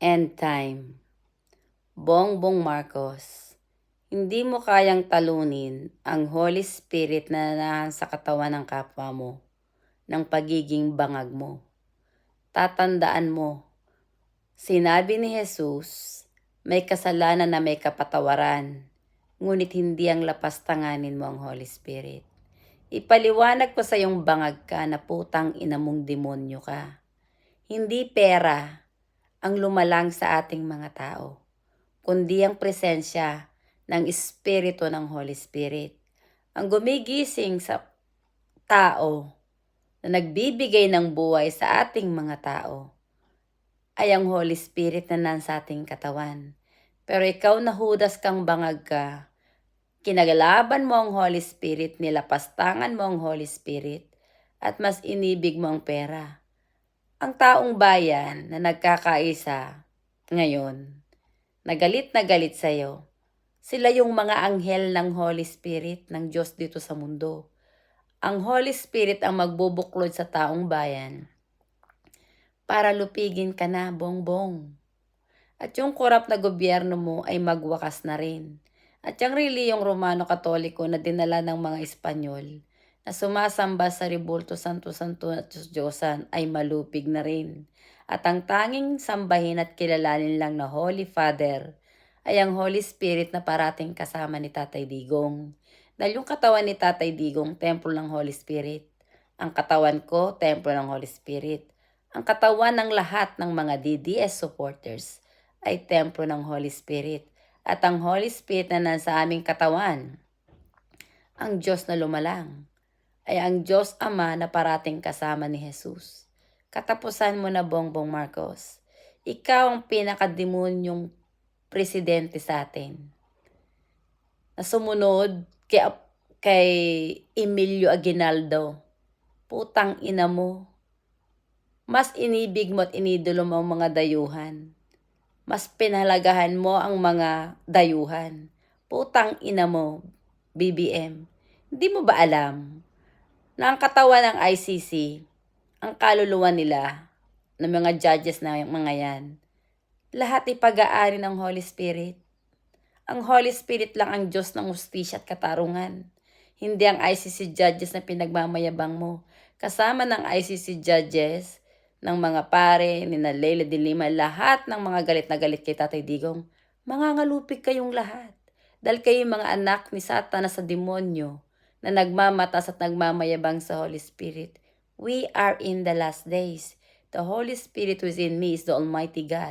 End time. Bongbong Marcos, hindi mo kayang talunin ang Holy Spirit na nananahan sa katawan ng kapwa mo ng pagiging bangag mo. Tatandaan mo, sinabi ni Jesus, may kasalanan na may kapatawaran, ngunit hindi ang lapastanganin mo ang Holy Spirit. Ipaliwanag ko sa iyong bangag ka na putang ina mong demonyo ka. Hindi pera ang lumalang sa ating mga tao, kundi ang presensya ng Espiritu ng Holy Spirit. Ang gumigising sa tao na nagbibigay ng buhay sa ating mga tao ay ang Holy Spirit na nasa ating katawan. Pero ikaw na Judas kang bangag ka, kinagalaban mo ang Holy Spirit, nilapastangan mo ang Holy Spirit, at mas inibig mo ang pera. Ang taong bayan na nagkakaisa ngayon, na galit sa'yo, sila yung mga anghel ng Holy Spirit ng Diyos dito sa mundo. Ang Holy Spirit ang magbubuklod sa taong bayan para lupigin ka na, bongbong. At yung korap na gobyerno mo ay magwakas na rin. At yung reliyong Romano Katoliko na dinala ng mga Espanyol na sumasamba sa Rebulto Santo Santo at Diyos-Diyosan ay malupig na rin. At ang tanging sambahin at kilalanin lang na Holy Father ay ang Holy Spirit na parating kasama ni Tatay Digong. Dahil yung katawan ni Tatay Digong, templo ng Holy Spirit. Ang katawan ko, templo ng Holy Spirit. Ang katawan ng lahat ng mga DDS supporters ay templo ng Holy Spirit. At ang Holy Spirit na nasa aming katawan, ang Diyos na lumalang, ay ang Diyos Ama na parating kasama ni Jesus. Katapusan mo na, Bongbong Marcos. Ikaw ang pinakademonyong presidente sa atin na sumunod kay Emilio Aguinaldo. Putang ina mo. Mas inibig mo at inidolo mo ang mga dayuhan. Mas pinalagahan mo ang mga dayuhan. Putang ina mo, BBM. Hindi mo ba alam na ang katawan ng ICC, ang kaluluwa nila, ng mga judges na mga yan, lahat ay pag-aari ng Holy Spirit. Ang Holy Spirit lang ang Diyos ng hustisya at katarungan. Hindi ang ICC judges na pinagmamayabang mo. Kasama ng ICC judges, ng mga pare, ni Leila de Lima, lahat ng mga galit na galit kay Tatay Digong, mangangalupig kayong lahat. Dahil kayo mga anak ni Satanas sa demonyo na nagmamatas at nagmamayabang sa Holy Spirit. We are in the last days. The Holy Spirit within me is the Almighty God.